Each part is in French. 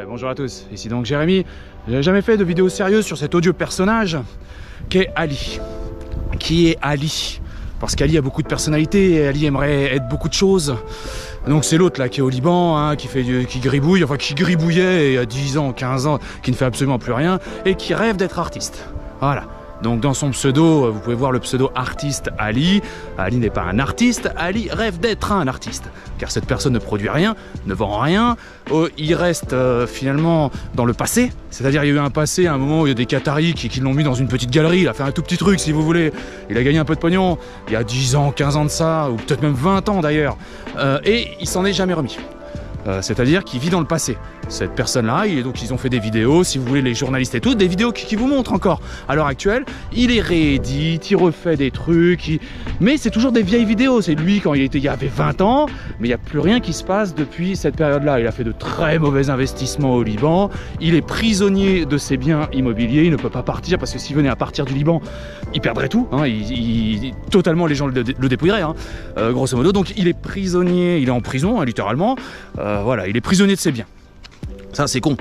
Bonjour à tous, ici donc Jérémy. J'ai jamais fait de vidéo sérieuse sur cet odieux personnage qu'est Ali. Qui est Ali? Parce qu'Ali a beaucoup de personnalité et Ali aimerait être beaucoup de choses. Donc c'est l'autre là qui est au Liban, hein, qui gribouille, enfin qui gribouillait il y a 10 ans, 15 ans, qui ne fait absolument plus rien et qui rêve d'être artiste. Voilà. Donc dans son pseudo, vous pouvez voir le pseudo artiste Ali. Ali n'est pas un artiste, Ali rêve d'être un artiste. Car cette personne ne produit rien, ne vend rien. Il reste finalement dans le passé. C'est-à-dire il y a eu un passé, à un moment où il y a des Qataris qui l'ont mis dans une petite galerie. Il a fait un tout petit truc si vous voulez. Il a gagné un peu de pognon. Il y a 10 ans, 15 ans de ça, ou peut-être même 20 ans d'ailleurs. Et il s'en est jamais remis. C'est-à-dire qu'il vit dans le passé. Cette personne-là, donc ils ont fait des vidéos, si vous voulez, les journalistes et tout, des vidéos qui vous montrent encore. À l'heure actuelle, il est réédite, il refait des trucs, mais c'est toujours des vieilles vidéos. C'est lui quand il y avait 20 ans, mais il n'y a plus rien qui se passe depuis cette période-là. Il a fait de très mauvais investissements au Liban, il est prisonnier de ses biens immobiliers, il ne peut pas partir parce que s'il venait à partir du Liban, il perdrait tout. Hein, totalement, les gens le dépouilleraient, hein, grosso modo. Donc il est prisonnier, il est en prison, hein, littéralement. Voilà, il est prisonnier de ses biens. Ça c'est con.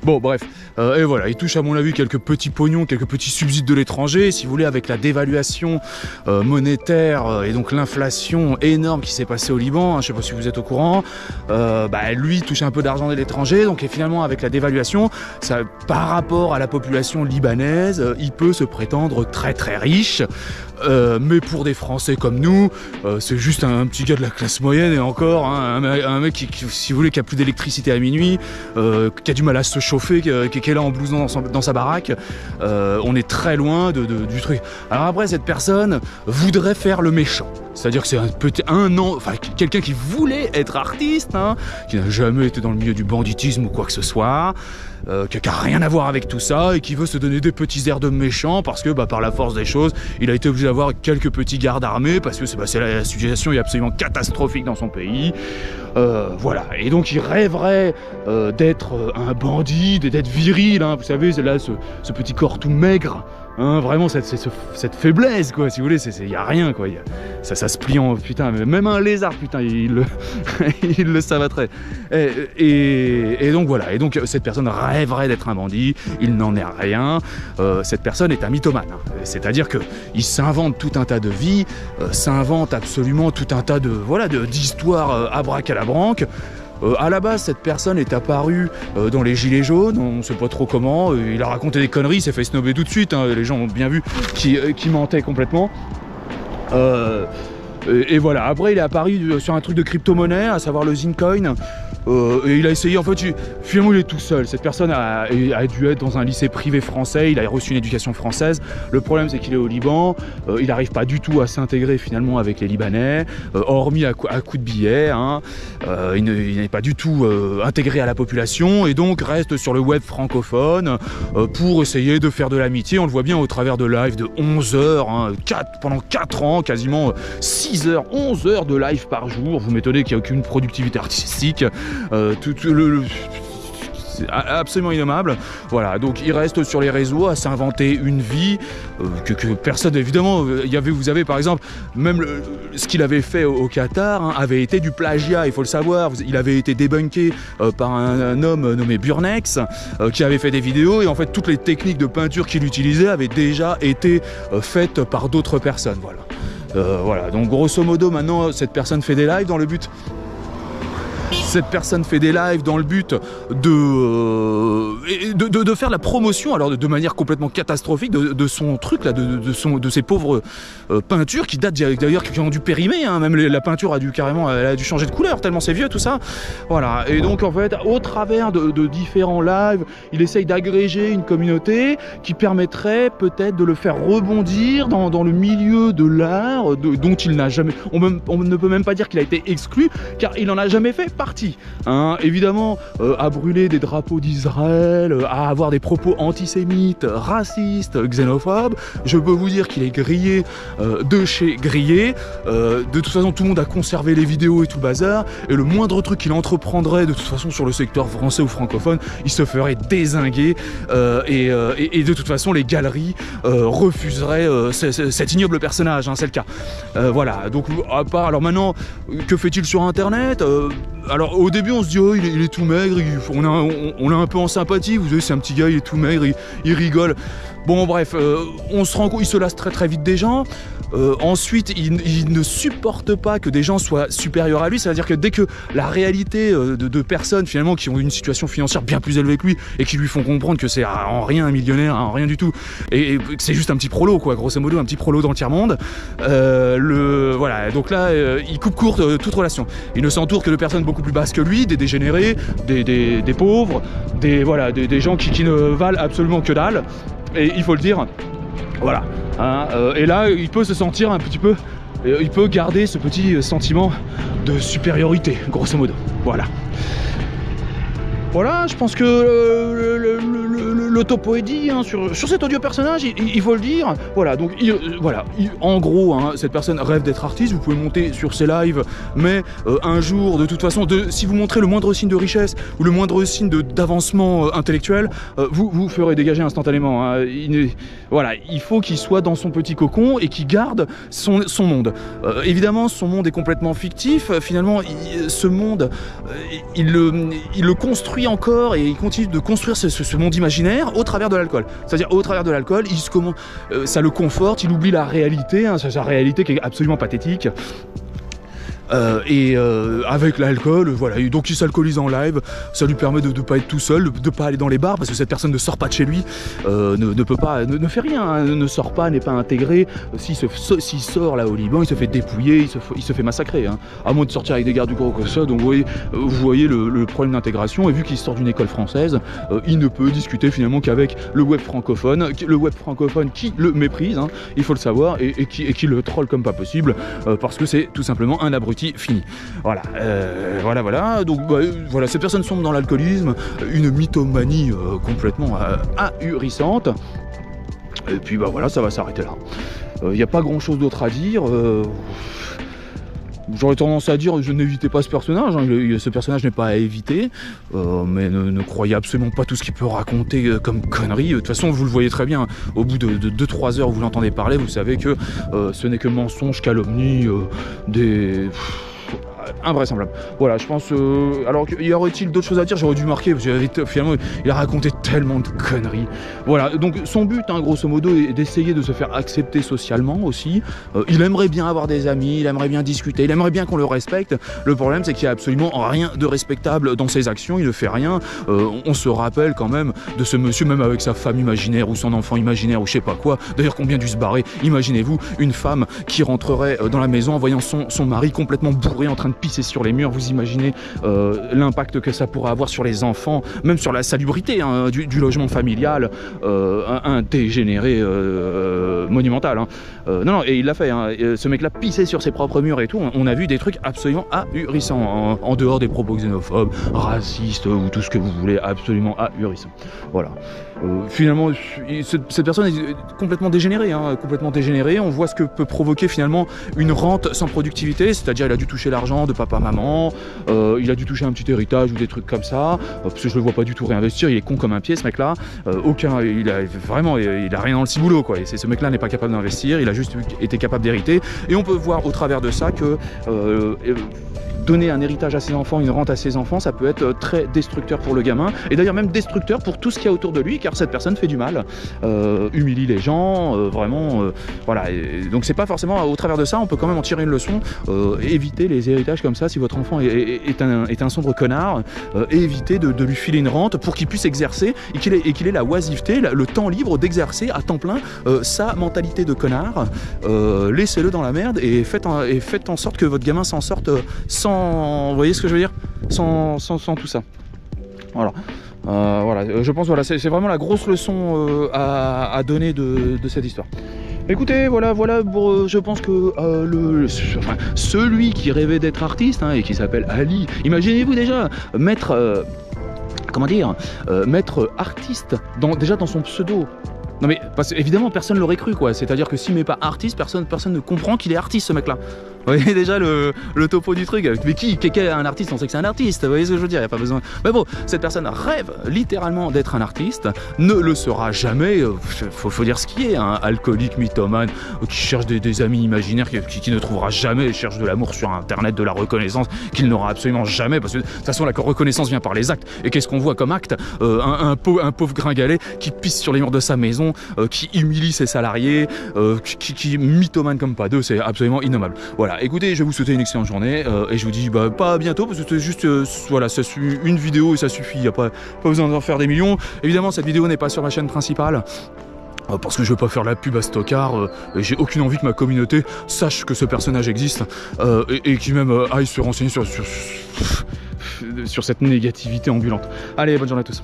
Bon bref, et voilà, il touche à mon avis quelques petits pognons, quelques petits subsides de l'étranger, si vous voulez, avec la dévaluation monétaire et donc l'inflation énorme qui s'est passée au Liban, hein, je sais pas si vous êtes au courant, lui touche un peu d'argent de l'étranger, donc et finalement avec la dévaluation, ça, par rapport à la population libanaise, il peut se prétendre très très riche, mais pour des Français comme nous, c'est juste un petit gars de la classe moyenne et encore, hein, un mec qui, si vous voulez, qui a plus d'électricité à minuit, qui a du mal à se chauffer, qui est là en blouson dans sa baraque. On est très loin du truc. Alors après, cette personne voudrait faire le méchant. C'est-à-dire que c'est quelqu'un qui voulait être artiste, hein, qui n'a jamais été dans le milieu du banditisme ou quoi que ce soit, qui n'a rien à voir avec tout ça et qui veut se donner des petits airs de méchant parce que par la force des choses, il a été obligé d'avoir quelques petits gardes armés parce que la situation est absolument catastrophique dans son pays. Voilà, et donc il rêverait d'être un bandit, d'être viril, hein, vous savez, c'est là ce petit corps tout maigre. Hein, vraiment cette faiblesse quoi, si vous voulez, il y a rien quoi, ça se plie en putain, même un lézard putain il le savaterait. Et donc voilà, et donc cette personne rêverait d'être un bandit, il n'en est rien. Cette personne est un mythomane, hein. C'est-à-dire que il s'invente tout un tas de vies, s'invente absolument tout un tas d'histoires abracadabranques. À la base, cette personne est apparue dans les Gilets jaunes, on ne sait pas trop comment, il a raconté des conneries, il s'est fait snobber tout de suite, hein, les gens ont bien vu qu'il mentait complètement. Et voilà, après il est apparu sur un truc de crypto-monnaie, à savoir le Zincoin, et il a essayé, en fait, finalement il est tout seul. Cette personne a dû être dans un lycée privé français, il a reçu une éducation française. Le problème c'est qu'il est au Liban, il n'arrive pas du tout à s'intégrer finalement avec les Libanais, hormis à coup de billets, hein. Il n'est pas du tout intégré à la population et donc reste sur le web francophone pour essayer de faire de l'amitié. On le voit bien au travers de live de 11 heures, hein, pendant 4 ans, quasiment 6 heures, 11 heures de live par jour. Vous m'étonnez qu'il n'y a aucune productivité artistique. C'est absolument innommable. Voilà, donc il reste sur les réseaux à s'inventer une vie que personne, évidemment, vous avez par exemple, même ce qu'il avait fait au Qatar, hein, avait été du plagiat, il faut le savoir. Il avait été débunké par un homme nommé Burnex, qui avait fait des vidéos, et en fait toutes les techniques de peinture qu'il utilisait avaient déjà été faites par d'autres personnes. Voilà. Voilà, donc grosso modo maintenant cette personne fait des lives dans le but de faire la promotion, alors de manière complètement catastrophique de son truc là, de ces pauvres peintures qui datent d'ailleurs, qui ont dû périmer, hein, même la peinture elle a dû changer de couleur tellement c'est vieux tout ça. Voilà, et donc en fait au travers de différents lives, il essaye d'agréger une communauté qui permettrait peut-être de le faire rebondir dans le milieu de l'art dont il n'a jamais, on ne peut même pas dire qu'il a été exclu car il n'en a jamais fait partie. Hein, évidemment, à brûler des drapeaux d'Israël, à avoir des propos antisémites, racistes, xénophobes, je peux vous dire qu'il est grillé de chez grillé. De toute façon, tout le monde a conservé les vidéos et tout le bazar, et le moindre truc qu'il entreprendrait de toute façon sur le secteur français ou francophone, il se ferait dézinguer, et de toute façon les galeries refuseraient cet ignoble personnage, hein, c'est le cas. Voilà, donc à part, alors maintenant, que fait-il sur internet? alors au début on se dit oh il est tout maigre, on a un peu en sympathie, vous savez c'est un petit gars, il est tout maigre, il rigole. Bon bref, on se rend compte, il se lasse très vite des gens. Ensuite, il ne supporte pas que des gens soient supérieurs à lui, c'est-à-dire que dès que la réalité de personnes finalement qui ont une situation financière bien plus élevée que lui et qui lui font comprendre que c'est en rien un millionnaire, en rien du tout, et que c'est juste un petit prolo quoi, grosso modo un petit prolo dans le tiers-monde, voilà, donc là il coupe court toute relation. Il ne s'entoure que de personnes beaucoup plus basses que lui, des dégénérés, des pauvres, des gens qui ne valent absolument que dalle, et il faut le dire, voilà. Hein, et là, il peut se sentir un petit peu, il peut garder ce petit sentiment de supériorité, grosso modo. Voilà. Voilà, je pense que le topo est dit hein, sur cet audio personnage, il faut le dire. Voilà, donc en gros, hein, cette personne rêve d'être artiste, vous pouvez monter sur ses lives, mais un jour, de toute façon, si vous montrez le moindre signe de richesse ou le moindre signe d'avancement intellectuel, vous ferez dégager instantanément. Hein. Voilà, il faut qu'il soit dans son petit cocon et qu'il garde son monde. Évidemment, son monde est complètement fictif. Finalement, ce monde, il le construit encore et il continue de construire ce monde imaginaire au travers de l'alcool. C'est-à-dire au travers de l'alcool, ça le conforte, il oublie la réalité, hein, sa réalité qui est absolument pathétique. Avec l'alcool, voilà, donc il s'alcoolise en live, ça lui permet de ne pas être tout seul, de ne pas aller dans les bars, parce que cette personne ne sort pas de chez lui, ne fait rien, hein, ne sort pas, n'est pas intégré. S'il sort là au Liban, il se fait dépouiller, il se fait massacrer, hein, à moins de sortir avec des gardes du corps comme ça. Donc vous voyez le problème d'intégration, et vu qu'il sort d'une école française, il ne peut discuter finalement qu'avec le web francophone qui le méprise, hein, il faut le savoir, et qui le troll comme pas possible, parce que c'est tout simplement un abruti fini. Voilà, voilà. Donc voilà, ces personnes sont dans l'alcoolisme, une mythomanie complètement ahurissante. Et puis voilà, ça va s'arrêter là. Il n'y a pas grand chose d'autre à dire. J'aurais tendance à dire, je n'évitez pas ce personnage, hein, ce personnage n'est pas à éviter, mais ne croyez absolument pas tout ce qu'il peut raconter comme conneries. De toute façon, vous le voyez très bien, au bout de 2-3 heures où vous l'entendez parler, vous savez que ce n'est que mensonge, calomnie, invraisemblable. Voilà, je pense. Alors, y aurait-il d'autres choses à dire? J'aurais dû marquer, parce que finalement, il a raconté tellement de conneries. Voilà, donc son but, hein, grosso modo, est d'essayer de se faire accepter socialement aussi. Il aimerait bien avoir des amis, il aimerait bien discuter, il aimerait bien qu'on le respecte. Le problème, c'est qu'il n'y a absolument rien de respectable dans ses actions, il ne fait rien. On se rappelle quand même de ce monsieur, même avec sa femme imaginaire ou son enfant imaginaire ou je sais pas quoi. D'ailleurs, combien dû se barrer. Imaginez-vous une femme qui rentrerait dans la maison en voyant son mari complètement bourré en train de pisser sur les murs. Vous imaginez l'impact que ça pourrait avoir sur les enfants, même sur la salubrité hein, du logement familial, un dégénéré monumental. Hein. Non, et il l'a fait. Hein. Ce mec-là pissait sur ses propres murs et tout. On a vu des trucs absolument ahurissants, en dehors des propos xénophobes, racistes ou tout ce que vous voulez, absolument ahurissants. Voilà. Finalement, cette personne est complètement dégénérée, hein, complètement dégénérée. On voit ce que peut provoquer finalement une rente sans productivité, c'est-à-dire il a dû toucher l'argent de papa-maman, il a dû toucher un petit héritage ou des trucs comme ça, parce que je le vois pas du tout réinvestir, il est con comme un pied ce mec-là, il a rien dans le ciboulot quoi. Et ce mec-là n'est pas capable d'investir, il a juste été capable d'hériter, et on peut voir au travers de ça que donner un héritage à ses enfants, une rente à ses enfants, ça peut être très destructeur pour le gamin, et d'ailleurs même destructeur pour tout ce qu'il y a autour de lui, car cette personne fait du mal, humilie les gens, voilà. Et donc c'est pas forcément au travers de ça, on peut quand même en tirer une leçon, éviter les héritages comme ça si votre enfant est un sombre connard, et éviter de lui filer une rente pour qu'il puisse exercer et qu'il ait la oisiveté, le temps libre d'exercer à temps plein sa mentalité de connard. Laissez-le dans la merde et faites en sorte que votre gamin s'en sorte sans, vous voyez ce que je veux dire, sans tout ça. Voilà. Voilà, je pense voilà, c'est vraiment la grosse leçon à donner de cette histoire. Écoutez, voilà, je pense que celui qui rêvait d'être artiste hein, et qui s'appelle Ali, imaginez-vous déjà mettre artiste déjà dans son pseudo. Non mais parce que, évidemment personne l'aurait cru quoi, c'est-à-dire que s'il met pas artiste, personne ne comprend qu'il est artiste ce mec-là. Vous voyez déjà le topo du truc. Mais qui est un artiste? On sait que c'est un artiste, vous voyez ce que je veux dire, il n'y a pas besoin. Mais bon, cette personne rêve littéralement d'être un artiste, ne le sera jamais, faut dire ce qui est, un alcoolique, mythomane, qui cherche des amis imaginaires, qui ne trouvera jamais, cherche de l'amour sur internet, de la reconnaissance, qu'il n'aura absolument jamais, parce que de toute façon la reconnaissance vient par les actes. Et qu'est-ce qu'on voit comme acte? Un pauvre gringalet qui pisse sur les murs de sa maison, qui humilie ses salariés, qui mythomane comme pas deux, c'est absolument innommable. Voilà, écoutez, je vais vous souhaiter une excellente journée et je vous dis pas à bientôt parce que c'est juste voilà, ça suit une vidéo et ça suffit, il n'y a pas besoin d'en faire des millions. Évidemment, cette vidéo n'est pas sur ma chaîne principale. Parce que je veux pas faire la pub à Stockard, et j'ai aucune envie que ma communauté sache que ce personnage existe et qui même aille se renseigner sur cette négativité ambulante. Allez, bonne journée à tous.